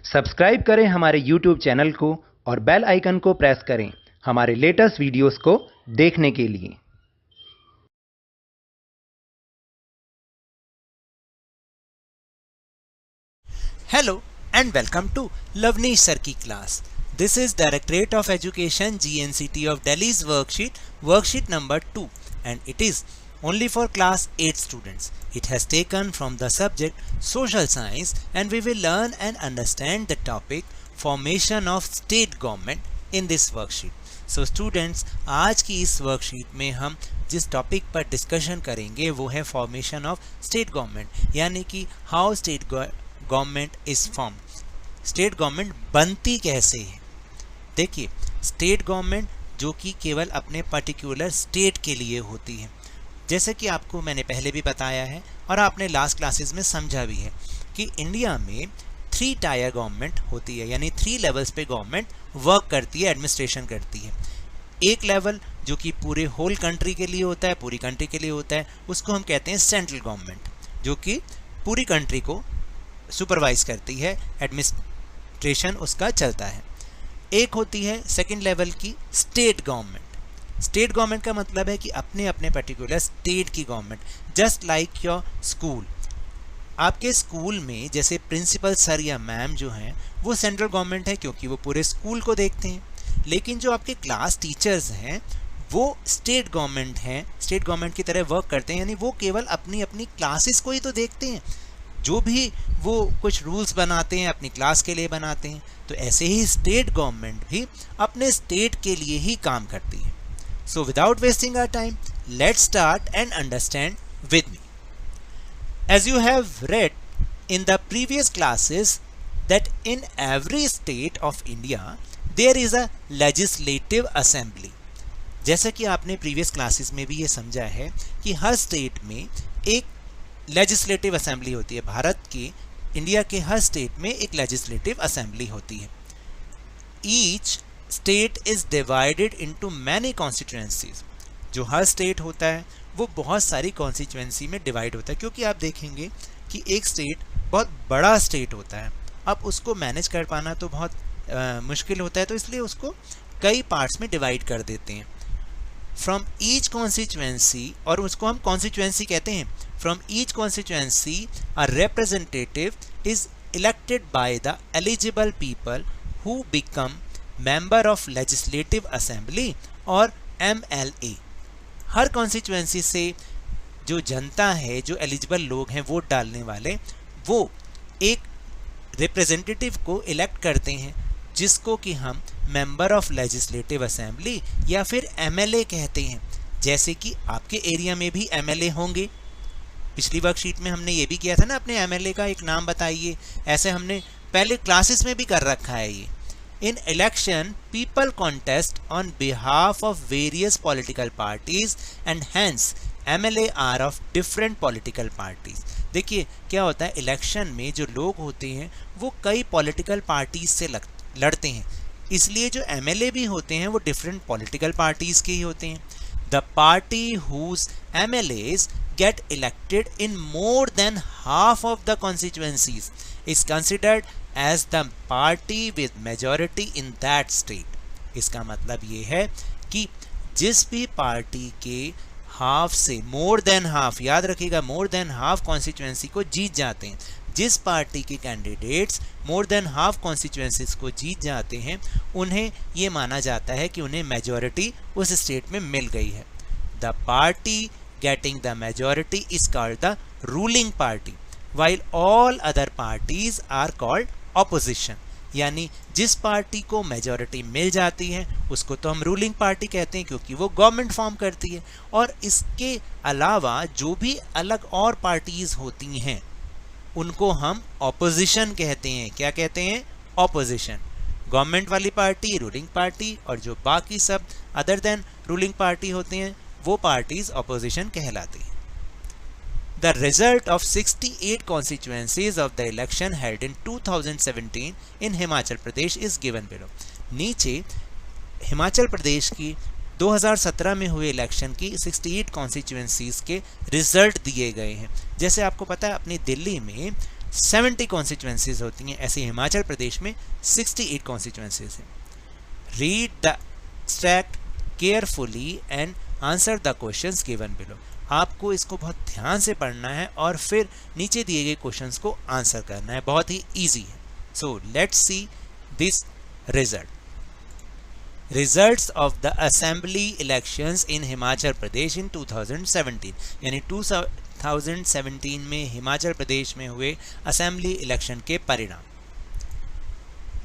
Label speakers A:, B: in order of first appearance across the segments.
A: Subscribe करें हमारे YouTube channel को और बेल आइकन को प्रेस करें हमारे लेटेस्ट वीडियोस को देखने के लिए।
B: Hello and welcome to Lavneesh Sir की class. This is Directorate of Education GNCT of Delhi's worksheet number 2, and it is only for class 8 students. It has taken from the subject social science, and we will learn and understand the topic formation of state government in this worksheet. So students, आज की इस worksheet में हम जिस topic पर discussion करेंगे वो है फॉर्मेशन ऑफ स्टेट गवर्नमेंट, यानी कि how state government is form, state government बनती कैसे है। देखिए, स्टेट गवर्नमेंट जो कि केवल अपने पर्टिकुलर स्टेट के लिए होती है, जैसे कि आपको मैंने पहले भी बताया है और आपने लास्ट क्लासेस में समझा भी है कि इंडिया में 3 टायर गवर्नमेंट होती है, यानी 3 लेवल्स पे गवर्नमेंट वर्क करती है, एडमिनिस्ट्रेशन करती है। एक लेवल जो कि पूरे होल कंट्री के लिए होता है, पूरी कंट्री के लिए होता है, उसको हम कहते हैं सेंट्रल गवर्नमेंट, जो कि पूरी कंट्री को सुपरवाइज करती है, एडमिनिस्ट्रेशन उसका चलता है। एक होती है सेकंड लेवल की स्टेट गवर्नमेंट। स्टेट गवर्नमेंट का मतलब है कि अपने अपने पर्टिकुलर स्टेट की government, just like your school. आपके स्कूल में जैसे प्रिंसिपल सर या मैम जो हैं वो सेंट्रल गवर्नमेंट है, क्योंकि वो पूरे स्कूल को देखते हैं। लेकिन जो आपके क्लास टीचर्स हैं वो स्टेट गवर्नमेंट हैं, स्टेट गवर्नमेंट की तरह वर्क करते हैं, यानी वो केवल अपनी अपनी क्लासेस को ही तो देखते हैं, जो भी वो कुछ रूल्स बनाते हैं अपनी क्लास के लिए बनाते हैं। तो ऐसे ही स्टेट गवर्नमेंट भी अपने स्टेट के लिए ही काम करती है। So without wasting our time, let's start and understand with me. As you have read in the previous classes that in every state of India there is a legislative assembly. जैसा कि आपने previous classes में भी ये समझा है कि हर state में एक लेजिस्लेटिव असेंबली होती है। भारत के, इंडिया के हर स्टेट में एक लेजिस्लेटिव असेंबली होती है। Each state is divided into many constituencies. जो हर स्टेट होता है वो बहुत सारी कॉन्स्टिट्यूएंसी में डिवाइड होता है, क्योंकि आप देखेंगे कि एक स्टेट बहुत बड़ा स्टेट होता है, अब उसको मैनेज कर पाना तो बहुत मुश्किल होता है, तो इसलिए उसको कई पार्ट्स में डिवाइड कर देते हैं। फ्रॉम ईच कॉन्स्टिट्यूएंसी, और उसको हम कॉन्स्टिट्यूएंसी कहते हैं, from each constituency a representative is elected by the eligible people who become member of legislative assembly और MLA। हर कॉन्स्टिट्यूएंसी से जो जनता है, जो एलिजिबल लोग हैं वोट डालने वाले, वो एक रिप्रेजेंटेटिव को इलेक्ट करते हैं, जिसको कि हम मेंबर ऑफ लेजिस्लेटिव असेंबली या फिर MLA कहते हैं। जैसे कि आपके एरिया में भी MLA होंगे। पिछली वर्कशीट में हमने ये भी किया था ना, अपने MLA का एक नाम बताइए। ऐसे हमने पहले क्लासेस में भी कर रखा है ये। In election, people contest on behalf of various political parties and hence MLA are of different political parties. देखिए क्या होता है, इलेक्शन में जो लोग होते हैं वो कई पॉलिटिकल पार्टीज से लड़ते हैं, इसलिए जो MLA भी होते हैं वो डिफरेंट पॉलिटिकल पार्टीज के ही होते हैं। The party whose MLAs get elected in more than half of the constituencies is considered as the party with majority in that state. इसका मतलब ये है कि जिस भी पार्टी के हाफ से मोर देन हाफ, याद रखिएगा मोर देन हाफ कॉन्स्टिट्यूएंसी को जीत जाते हैं, जिस पार्टी के candidates more than half constituencies को जीत जाते हैं, उन्हें ये माना जाता है कि उन्हें मेजॉरिटी उस स्टेट में मिल गई है। The party getting the majority is called the ruling party, while all other parties are called opposition। यानी जिस पार्टी को मेजॉरिटी मिल जाती है उसको तो हम रूलिंग पार्टी कहते हैं, क्योंकि वो गवर्नमेंट फॉर्म करती है। और इसके अलावा जो भी अलग और पार्टीज होती हैं उनको हम ऑपोजिशन कहते हैं। क्या कहते हैं? ऑपोजिशन। गवर्नमेंट वाली पार्टी रूलिंग पार्टी, और जो बाकी सब अदर देन रूलिंग पार्टी होते हैं वो पार्टीज ऑपोजिशन कहलाती हैं। The result of 68 constituencies of the election held in 2017 in Himachal Pradesh is given below. नीचे हिमाचल प्रदेश की 2017 में हुए इलेक्शन की 68 कॉन्स्टिट्यूएंसीज के रिजल्ट दिए गए हैं। जैसे आपको पता है अपनी दिल्ली में 70 कॉन्स्टिट्यूएंसीज होती हैं, ऐसे हिमाचल प्रदेश में 68 कॉन्स्टिट्यूएंसीज हैं। Read the extract carefully and answer the questions given below. आपको इसको बहुत ध्यान से पढ़ना है और फिर नीचे दिए गए क्वेश्चंस को आंसर करना है, बहुत ही इजी है। So let's see this result. Results of the assembly elections in Himachal Pradesh in 2017, यानी 2017 में हिमाचल प्रदेश में हुए असेंबली इलेक्शन के परिणाम।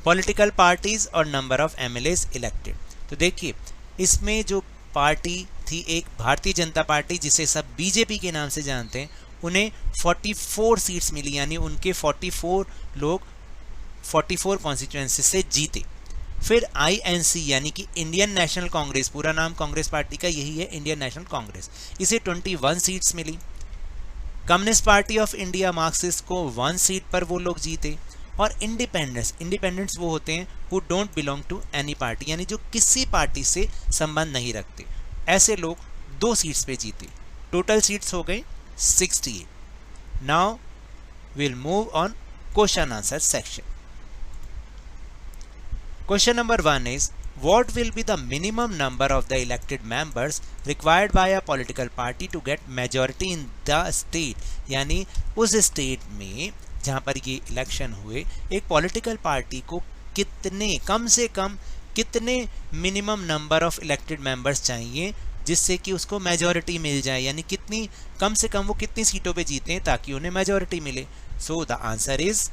B: पॉलिटिकल पार्टीज और नंबर ऑफ एमएलएस इलेक्टेड। तो देखिए इसमें जो पार्टी थी, एक भारतीय जनता पार्टी जिसे सब बीजेपी के नाम से जानते हैं, उन्हें 44 सीट्स मिली, यानी उनके 44 लोग 44 कॉन्स्टिट्यूएंसी से जीते। फिर आईएनसी यानी कि इंडियन नेशनल कांग्रेस, पूरा नाम कांग्रेस पार्टी का यही है, इंडियन नेशनल कांग्रेस, इसे 21 सीट्स मिली। Communist Party of India Marxist को 1 सीट पर वो लोग जीते। और इंडिपेंडेंट्स वो होते हैं who don't belong to any party, यानी जो किसी पार्टी से संबंध नहीं रखते, ऐसे लोग 2 सीट्स पे जीते। टोटल सीट्स हो गई 68। Now will move on question answer section. Question number 1 is, what will be the minimum number of the elected members required by a political party to get majority in the state? यानी उस state में जहाँ पर ये election हुए, एक political party को कितने, कम से कम कितने minimum number of elected members चाहिए जिससे कि उसको मेजॉरिटी मिल जाए, यानी कितनी, कम से कम वो कितनी सीटों पे जीते हैं ताकि उन्हें मेजॉरिटी मिले। So the answer is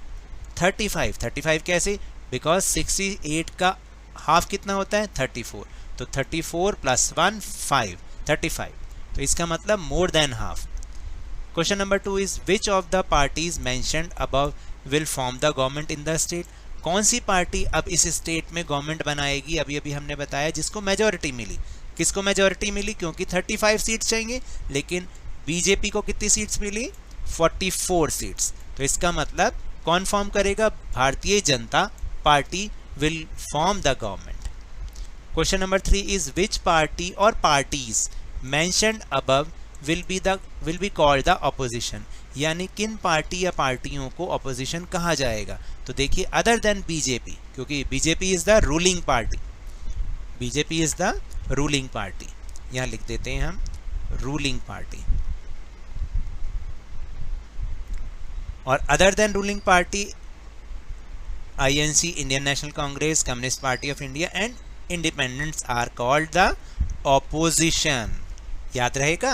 B: 35। 35 कैसे? बिकॉज 68 का हाफ कितना होता है? 34। तो 34 + 1 5, 35। तो इसका मतलब more than half. Question number 2 is, which of the parties mentioned above will form the government in the state? कौन सी पार्टी अब इस स्टेट में गवर्नमेंट बनाएगी? अभी अभी हमने बताया जिसको मेजॉरिटी मिली। किसको मेजॉरिटी मिली? क्योंकि 35 सीट्स चाहिए, लेकिन बीजेपी को कितनी सीट्स मिली? 44 सीट्स। तो इसका मतलब कौन फॉर्म करेगा? Bharatiya Janata party will form the government. Question number 3 is, which party or parties mentioned above will be called the opposition? यानी किन पार्टी या पार्टियों को opposition कहा जाएगा? तो देखिए other than बीजेपी, क्योंकि BJP is the ruling party, BJP is the ruling party, यहाँ लिख देते हैं हम ruling party। और other than ruling party INC, Indian National Congress, Communist Party of India and Independents are called the opposition. याद रहेगा?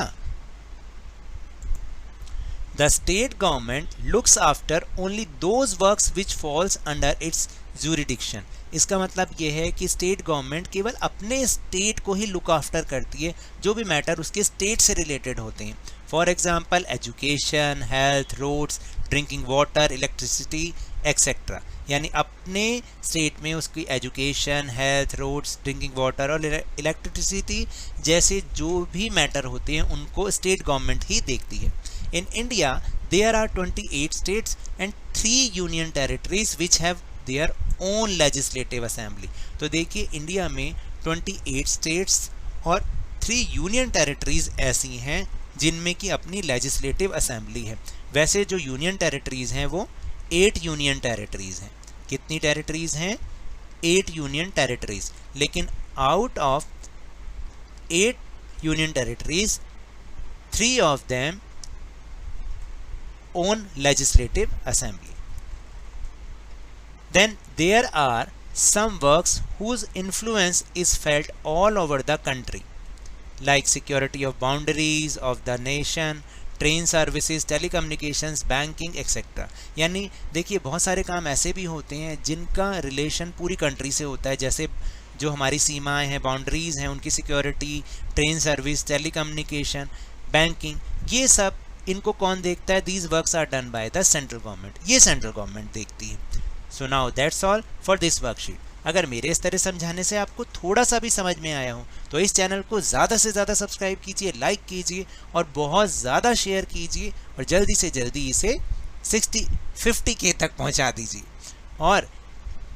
B: The state government looks after only those works which falls under its jurisdiction. इसका मतलब ये है कि state government केवल अपने state को ही लुक आफ्टर करती है, जो भी मैटर उसके स्टेट से रिलेटेड होते हैं। For example education, health, roads, drinking water, electricity etcetera. यानी अपने स्टेट में उसकी education, health, roads, drinking water और इलेक्ट्रिसिटी जैसे जो भी मैटर होते हैं उनको स्टेट गवर्नमेंट ही देखती है। In India there are 28 states and 3 union territories which have their own legislative assembly. तो देखिए इंडिया में 28 स्टेट्स और 3 यूनियन टेरिटरीज ऐसी हैं जिनमें कि अपनी लेजिस्लेटिव असेंबली है। वैसे जो यूनियन टेरिटरीज हैं वो 8 यूनियन टेरिटरीज हैं। कितनी टेरिटरीज हैं? 8 यूनियन टेरिटरीज। लेकिन out of 8 union territories 3 of them own legislative assembly. Then there are some works whose influence is felt all over the country, like security of boundaries of the nation, train services, telecommunications, banking etcetera. यानी देखिए बहुत सारे काम ऐसे भी होते हैं जिनका रिलेशन पूरी कंट्री से होता है, जैसे जो हमारी सीमाएं हैं, बाउंड्रीज हैं, उनकी security, train service, telecommunication, banking, ये सब इनको कौन देखता है? These works are done by the central government. ये सेंट्रल गवर्नमेंट देखती है। So now that's all for this worksheet. अगर मेरे इस तरह समझाने से आपको थोड़ा सा भी समझ में आया हो तो इस चैनल को ज़्यादा से ज़्यादा सब्सक्राइब कीजिए, लाइक कीजिए और बहुत ज़्यादा शेयर कीजिए और जल्दी से जल्दी इसे 50K तक पहुंचा दीजिए। और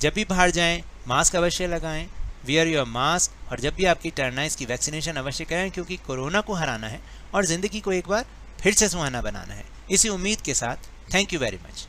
B: जब भी बाहर जाएं मास्क अवश्य लगाएं, वियर योर मास्क, और जब भी आपकी टर्न आए इसकी वैक्सीनेशन अवश्य करें, क्योंकि कोरोना को हराना है और ज़िंदगी को एक बार फिर से सुहाना बनाना है। इसी उम्मीद के साथ थैंक यू वेरी मच।